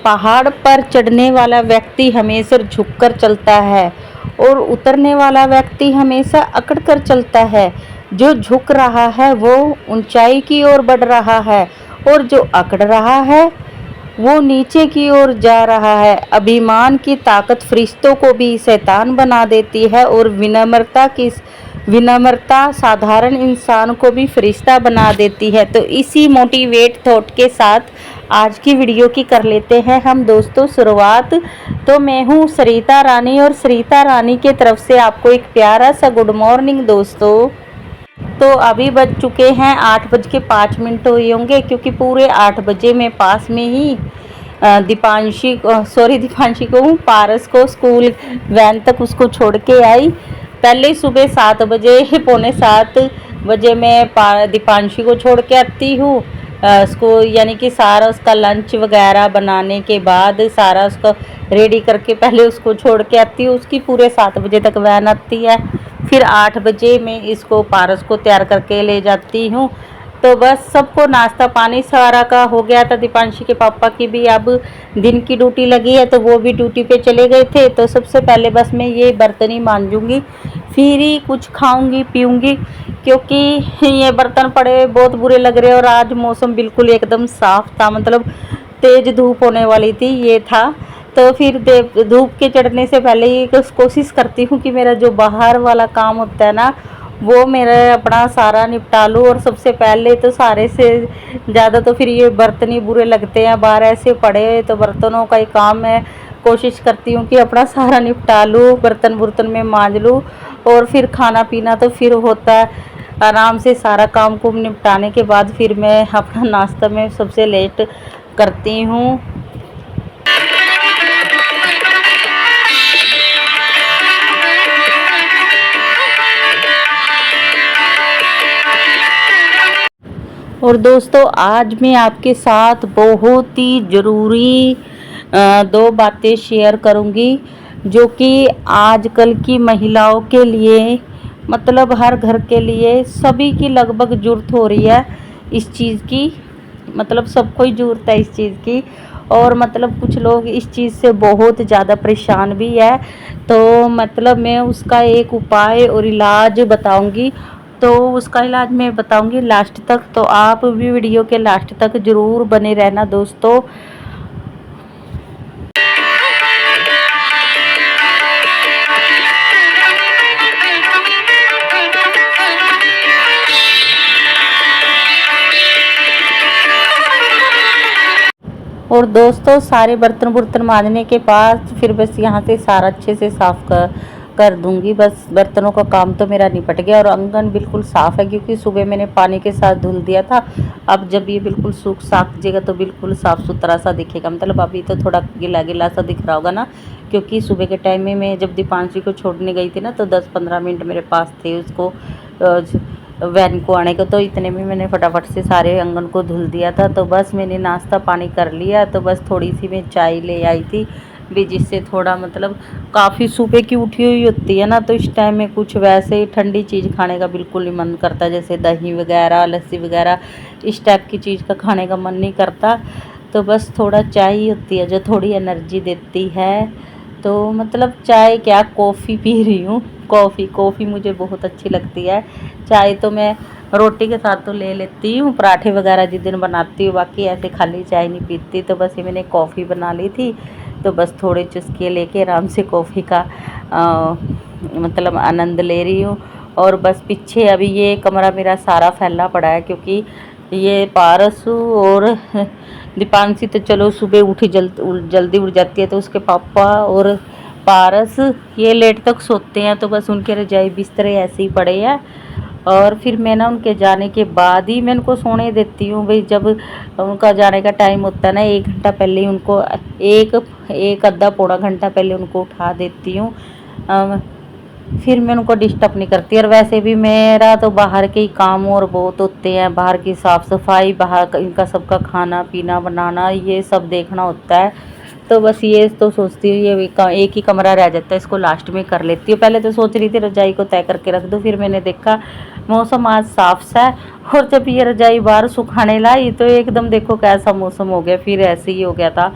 पहाड़ पर चढ़ने वाला व्यक्ति हमेशा झुककर चलता है और उतरने वाला व्यक्ति हमेशा अकड़ कर चलता है। जो झुक रहा है वो ऊंचाई की ओर बढ़ रहा है और जो अकड़ रहा है वो नीचे की ओर जा रहा है। अभिमान की ताकत फरिश्तों को भी शैतान बना देती है और विनम्रता साधारण इंसान को भी फरिश्ता बना देती है। तो इसी मोटिवेट थॉट के साथ आज की वीडियो की कर लेते हैं हम दोस्तों शुरुआत। तो मैं हूँ सरिता रानी और सरिता रानी के तरफ से आपको एक प्यारा सा गुड मॉर्निंग दोस्तों। तो अभी बज चुके हैं 8:05 हुए होंगे, क्योंकि पूरे 8 बजे मैं पास में ही दीपांशी को पारस को स्कूल वैन तक उसको छोड़ के आई। पहले सुबह 7 बजे 6:45 मैं दीपांशी को छोड़ के आती हूँ उसको, यानी कि सारा उसका लंच वगैरह बनाने के बाद सारा उसका रेडी करके पहले उसको छोड़ के आती हूँ। उसकी पूरे 7 बजे तक वैन आती है। फिर 8 बजे मैं इसको पारस को तैयार करके ले जाती हूँ। तो बस सबको नाश्ता पानी सारा का हो गया था। दीपांशी के पापा की भी अब दिन की ड्यूटी लगी है, तो वो भी ड्यूटी पे चले गए थे। तो सबसे पहले बस मैं ये बर्तन ही मांजूंगी, फिर ही कुछ खाऊंगी पीऊंगी, क्योंकि ये बर्तन पड़े बहुत बुरे लग रहे। और आज मौसम बिल्कुल एकदम साफ था, मतलब तेज़ धूप होने वाली थी ये था। तो फिर धूप के चढ़ने से पहले ही कोशिश करती हूँ कि मेरा जो बाहर वाला काम होता है ना वो मेरा अपना सारा निपटा लूँ। और सबसे पहले तो सारे से ज़्यादा तो फिर ये बर्तन ही बुरे लगते हैं, बाहर ऐसे पड़े तो बर्तनों का ही काम मैं कोशिश करती हूँ कि अपना सारा निपटा लूँ, बर्तन में मांज लूँ। और फिर खाना पीना तो फिर होता है आराम से, सारा काम को निपटाने के बाद फिर मैं अपना नाश्ता में सबसे लेट करती हूँ। और दोस्तों आज मैं आपके साथ बहुत ही ज़रूरी 2 बातें शेयर करूंगी, जो कि आजकल की महिलाओं के लिए, मतलब हर घर के लिए सभी की लगभग ज़रूरत हो रही है इस चीज़ की। मतलब सबको ही ज़रूरत है इस चीज़ की। और मतलब कुछ लोग इस चीज़ से बहुत ज़्यादा परेशान भी है। तो मतलब मैं उसका एक उपाय और इलाज बताऊंगी। तो उसका इलाज मैं बताऊंगी लास्ट तक, तो आप भी वीडियो के लास्ट तक ज़रूर बने रहना दोस्तों। और दोस्तों सारे बर्तन मांजने के बाद फिर बस यहाँ से सारा अच्छे से साफ़ कर दूंगी। बस बर्तनों का काम तो मेरा निपट गया और आंगन बिल्कुल साफ़ है, क्योंकि सुबह मैंने पानी के साथ धुल दिया था। अब जब ये बिल्कुल सूख साख जाएगा तो बिल्कुल साफ़ सुथरा सा दिखेगा। मतलब अभी तो थोड़ा गीला गीला सा दिख रहा होगा ना, क्योंकि सुबह के टाइम में मैं जब दीपांशी को छोड़ने गई थी ना, तो 10-15 मिनट मेरे पास थे उसको वैन को आने को। तो इतने में मैंने फटाफट से सारे आंगन को धुल दिया था। तो बस मैंने नाश्ता पानी कर लिया। तो बस थोड़ी सी मैं चाय ले आई थी भी, जिससे थोड़ा मतलब काफ़ी सुबह की उठी हुई होती है ना, तो इस टाइम में कुछ वैसे ही ठंडी चीज़ खाने का बिल्कुल नहीं मन करता, जैसे दही वगैरह लस्सी वगैरह इस टाइप की चीज़ का खाने का मन नहीं करता। तो बस थोड़ा चाय ही होती है जो थोड़ी एनर्जी देती है। तो मतलब चाय क्या, कॉफ़ी पी रही हूँ। कॉफ़ी मुझे बहुत अच्छी लगती है। चाय तो मैं रोटी के साथ तो ले लेती हूँ, पराठे वगैरह जिस दिन बनाती हूँ, बाकी ऐसे खाली चाय नहीं पीती। तो बस ये मैंने कॉफ़ी बना ली थी, तो बस थोड़े चुस्के लेके आराम से कॉफ़ी का मतलब आनंद ले रही हूँ। और बस पीछे अभी ये कमरा मेरा सारा फैला पड़ा है, क्योंकि ये पारस और दीपांशी तो चलो सुबह उठी जल्दी उठ जाती है, तो उसके पापा और पारस ये लेट तक सोते हैं। तो बस उनके रजाई बिस्तरे ऐसे ही पड़े हैं। और फिर मैं ना उनके जाने के बाद ही मैं उनको सोने देती हूँ। भाई जब उनका जाने का टाइम होता है ना, 1 घंटा पहले ही उनको एक आधा पौना घंटा पहले उनको उठा देती हूँ। फिर मैं उनको डिस्टर्ब नहीं करती। और वैसे भी मेरा तो बाहर के ही काम और बहुत होते हैं, बाहर की साफ़ सफाई, बाहर इनका सबका खाना पीना बनाना, ये सब देखना होता है। तो बस ये तो सोचती हूँ ये एक ही कमरा रह जाता है, इसको लास्ट में कर लेती हूँ। पहले तो सोच रही थी रजाई को तय करके रख दूँ, फिर मैंने देखा मौसम आज साफ सा है, और जब ये रजाई बाहर सुखाने लाई तो एकदम देखो कैसा मौसम हो गया, फिर ऐसे ही हो गया था।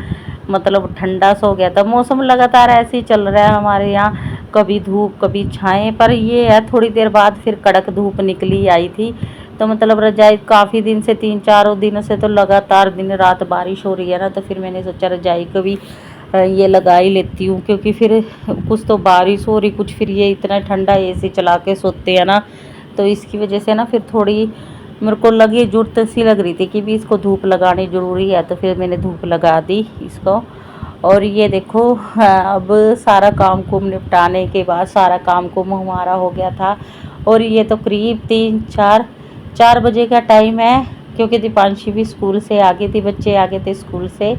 मतलब ठंडा सा हो गया था। मौसम लगातार ऐसे ही चल रहा है हमारे यहाँ, कभी धूप कभी छाएँ, पर ये है थोड़ी देर बाद फिर कड़क धूप निकली आई थी। तो मतलब रजाई काफ़ी दिन से 3-4 दिनों से तो लगातार दिन रात बारिश हो रही है ना, तो फिर मैंने सोचा रजाई को भी ये लगा ही लेती हूँ, क्योंकि फिर कुछ तो बारिश हो रही, कुछ फिर ये इतना ठंडा एसी चला के सोते हैं ना, तो इसकी वजह से ना फिर थोड़ी मेरे को लगी ज़रूरत सी लग रही थी कि भी इसको धूप लगानी ज़रूरी है, तो फिर मैंने धूप लगा दी इसको। और ये देखो अब सारा काम कुम निपटाने के बाद सारा काम कुम हमारा हो गया था। और ये तो करीब 3-4 बजे का टाइम है, क्योंकि दीपांशी भी स्कूल से आ गई थी, बच्चे आ गए थे स्कूल से।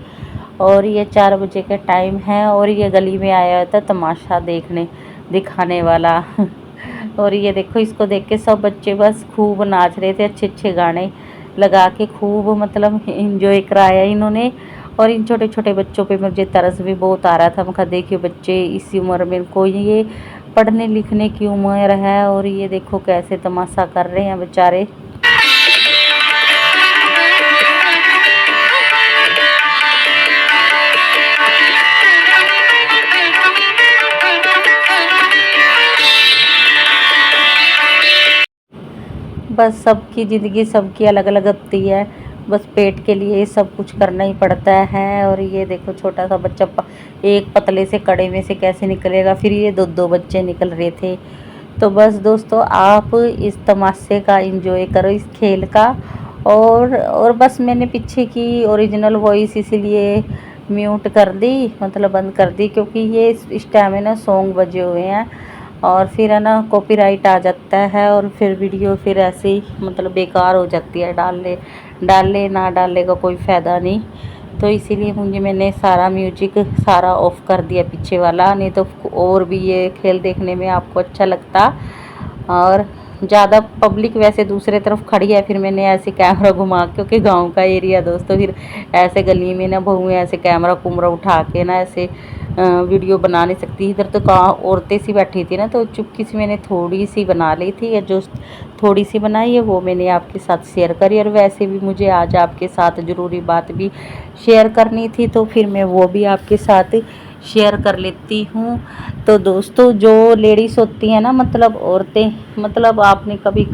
और ये 4 बजे का टाइम है, और ये गली में आया था तमाशा दिखाने वाला और ये देखो इसको देख के सब बच्चे बस खूब नाच रहे थे, अच्छे अच्छे गाने लगा के खूब मतलब इंजॉय कराया इन्होंने। और इन छोटे छोटे बच्चों पे मुझे तरस भी बहुत आ रहा था। मैं कहा देखिए बच्चे इसी उम्र में, इनको ये पढ़ने लिखने की उम्र है, और ये देखो कैसे तमाशा कर रहे हैं बेचारे। बस सबकी ज़िंदगी सबकी अलग अलग होती है, बस पेट के लिए सब कुछ करना ही पड़ता है। और ये देखो छोटा सा बच्चा एक पतले से कड़े में से कैसे निकलेगा, फिर ये दो बच्चे निकल रहे थे। तो बस दोस्तों आप इस तमाशे का एंजॉय करो, इस खेल का। और बस मैंने पीछे की ओरिजिनल वॉइस इसीलिए म्यूट कर दी, मतलब बंद कर दी, क्योंकि ये इस टाइम में ना सॉन्ग बजे हुए हैं, और फिर है ना कॉपीराइट आ जाता है, और फिर वीडियो फिर ऐसे ही मतलब बेकार हो जाती है, डालने ना डालने का कोई फ़ायदा नहीं। तो इसीलिए मैंने सारा म्यूजिक सारा ऑफ कर दिया पीछे वाला, नहीं तो और भी ये खेल देखने में आपको अच्छा लगता। और ज़्यादा पब्लिक वैसे दूसरे तरफ खड़ी है, फिर मैंने ऐसे कैमरा घुमा, क्योंकि गांव का एरिया दोस्तों, फिर ऐसे गली में ना बहुएं ऐसे कैमरा कुमरा उठा के ना ऐसे वीडियो बना नहीं सकती। इधर तो कहाँ औरतें सी बैठी थी ना, तो चुपकी सी मैंने थोड़ी सी बना ली थी, या जो थोड़ी सी बनाई है वो मैंने आपके साथ शेयर करी। और वैसे भी मुझे आज आपके साथ ज़रूरी बात भी शेयर करनी थी, तो फिर मैं वो भी आपके साथ शेयर कर लेती हूँ। तो दोस्तों जो लेडीज़ होती हैं ना, मतलब औरतें, मतलब आपने कभी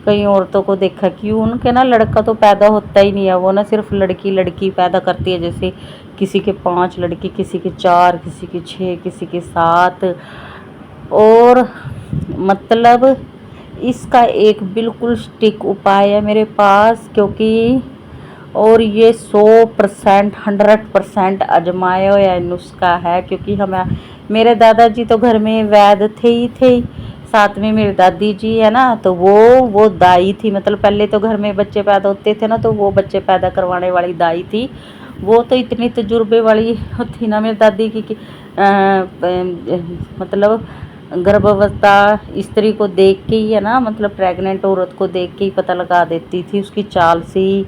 कई औरतों को देखा कि उनके ना लड़का तो पैदा होता ही नहीं है, वो ना सिर्फ लड़की पैदा करती है। जैसे किसी के 5 लड़की, किसी के 4, किसी के 6, किसी के 7। और मतलब इसका एक बिल्कुल सटीक उपाय है मेरे पास, क्योंकि और ये 100% 100% आजमाया हुआ नुस्खा है, क्योंकि हमें मेरे दादाजी तो घर में वैद्य थे ही थे, साथ में मेरी दादी जी है ना, तो वो दाई थी। मतलब पहले तो घर में बच्चे पैदा होते थे ना, तो वो बच्चे पैदा करवाने वाली दाई थी। वो तो इतनी तजुर्बे वाली थी ना मेरी दादी की मतलब गर्भावस्था स्त्री को देख के ही है ना, मतलब प्रेग्नेंट औरत को देख के ही पता लगा देती थी उसकी चाल से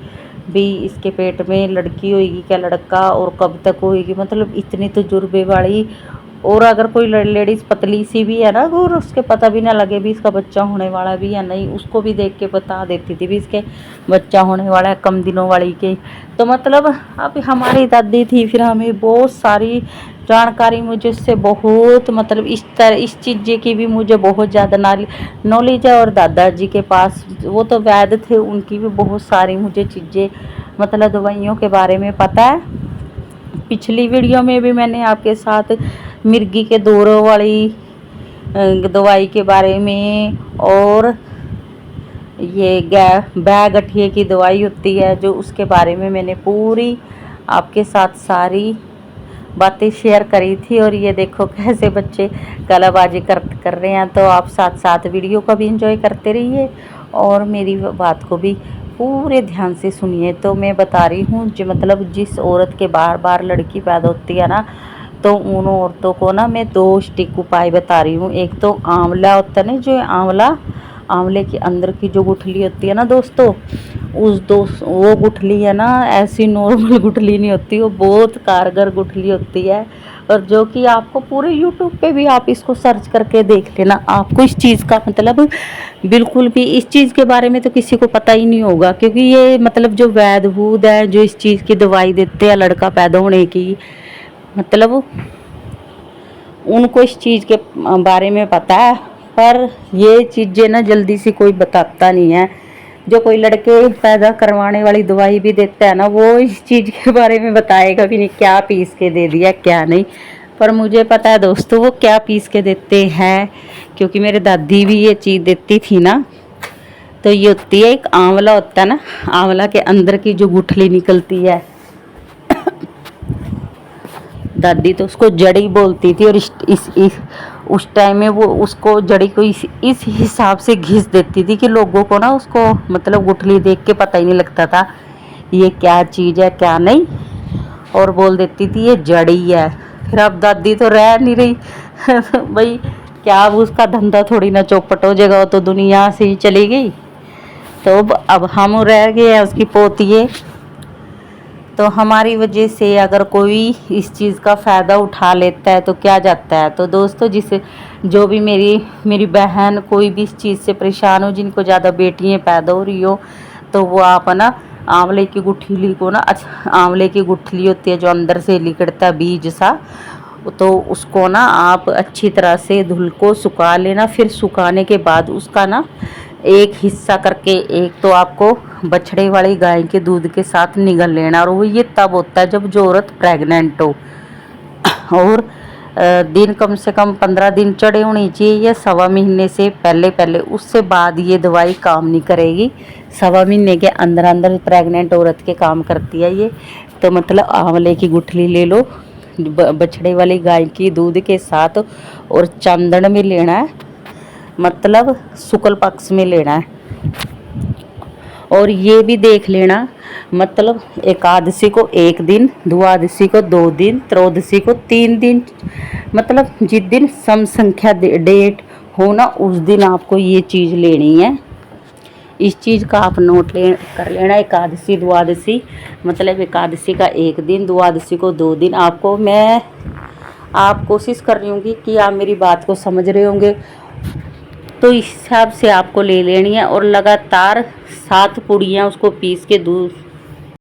भी, इसके पेट में लड़की होगी क्या लड़का, और कब तक होगी, मतलब इतनी तजुर्बे वाली। और अगर कोई लेडीज़ पतली सी भी है ना, और उसके पता भी ना लगे भी इसका बच्चा होने वाला भी या नहीं, उसको भी देख के बता देती थी भी इसके बच्चा होने वाला है, कम दिनों वाली के। तो मतलब अब हमारी दादी थी, फिर हमें बहुत सारी जानकारी, मुझे उससे बहुत मतलब इस चीज़ की भी मुझे बहुत ज़्यादा नॉलेज है। और दादाजी के पास वो तो वैद्य थे, उनकी भी बहुत सारी मुझे चीज़ें मतलब दवाइयों के बारे में पता है। पिछली वीडियो में भी मैंने आपके साथ मिर्गी के दौरों वाली दवाई के बारे में, और ये गठिए की दवाई होती है जो, उसके बारे में मैंने पूरी आपके साथ सारी बातें शेयर करी थी। और ये देखो कैसे बच्चे कलाबाजी कर रहे हैं। तो आप साथ साथ वीडियो को भी एंजॉय करते रहिए, और मेरी बात को भी पूरे ध्यान से सुनिए। तो मैं बता रही हूँ जो मतलब जिस औरत के बार बार लड़की पैदा होती है ना, तो उन औरतों को ना मैं 2 स्टिक उपाय बता रही हूँ। एक तो आंवला होता है ना, जो आंवले के अंदर की जो गुठली होती है ना दोस्तों, वो गुठली है ना, ऐसी नॉर्मल गुठली नहीं होती, वो बहुत कारगर गुठली होती है। और जो कि आपको पूरे यूट्यूब पे भी आप इसको सर्च करके देख लेना, आपको इस चीज़ का मतलब बिल्कुल भी इस चीज़ के बारे में तो किसी को पता ही नहीं होगा, क्योंकि ये मतलब जो वैद्य वूद है जो इस चीज़ की दवाई देते हैं लड़का पैदा होने की, मतलब उनको इस चीज़ के बारे में पता है। पर ये चीज़ें ना जल्दी से कोई बताता नहीं है। जो कोई लड़के पैदा करवाने वाली दवाई भी देता है ना, वो इस चीज़ के बारे में बताएगा भी नहीं, क्या पीस के दे दिया क्या नहीं। पर मुझे पता है दोस्तों वो क्या पीस के देते हैं, क्योंकि मेरे दादी भी ये चीज़ देती थी ना। तो ये होती है, एक आंवला होता है ना, आंवला के अंदर की जो गुठली निकलती है, दादी तो उसको जड़ी बोलती थी। और उस टाइम में वो उसको जड़ी को इस हिसाब से घिस देती थी कि लोगों को ना उसको मतलब गुठली देख के पता ही नहीं लगता था ये क्या चीज़ है क्या नहीं, और बोल देती थी ये जड़ी है। फिर अब दादी तो रह नहीं रही भाई क्या, अब उसका धंधा थोड़ी ना चौपट हो जाएगा, वो तो दुनिया से ही चली गई। तो अब हम रह गए हैं उसकी पोतिए। तो हमारी वजह से अगर कोई इस चीज़ का फ़ायदा उठा लेता है तो क्या जाता है। तो दोस्तों जिसे जो भी मेरी बहन कोई भी इस चीज़ से परेशान हो, जिनको ज़्यादा बेटियाँ पैदा हो रही हो, तो वो आप ना आंवले की गुठली को ना, अच्छा आंवले की गुठली होती है जो अंदर से निकलता है बीज सा, तो उसको ना आप अच्छी तरह से धुल को सुखा लेना। फिर सुखाने के बाद उसका ना एक हिस्सा करके, एक तो आपको बछड़े वाली गाय के दूध के साथ निगल लेना। और वो ये तब होता है जब जो औरत प्रेग्नेंट हो, और दिन कम से कम 15 दिन चढ़े होनी चाहिए, या 1.25 महीने से पहले पहले, उससे बाद ये दवाई काम नहीं करेगी। 1.25 महीने के अंदर अंदर प्रेग्नेंट औरत के काम करती है ये। तो मतलब आंवले की गुठली ले लो बछड़े वाली गाय की दूध के साथ, और चंदन में लेना है, मतलब शुक्ल पक्ष में लेना है। और ये भी देख लेना, मतलब एकादशी को 1 दिन, द्वादशी को 2 दिन, त्रयोदशी को 3 दिन, मतलब जिस दिन सम संख्या डेट हो ना उस दिन आपको ये चीज़ लेनी है। इस चीज़ का आप नोट कर लेना। एकादशी द्वादशी, मतलब एकादशी का 1 दिन, द्वादशी को 2 दिन। आप कोशिश कर रही होंगी कि आप मेरी बात को समझ रहे होंगे, तो इस हिसाब से आपको ले लेनी है। और लगातार 7 पुड़ियाँ उसको पीस के दूध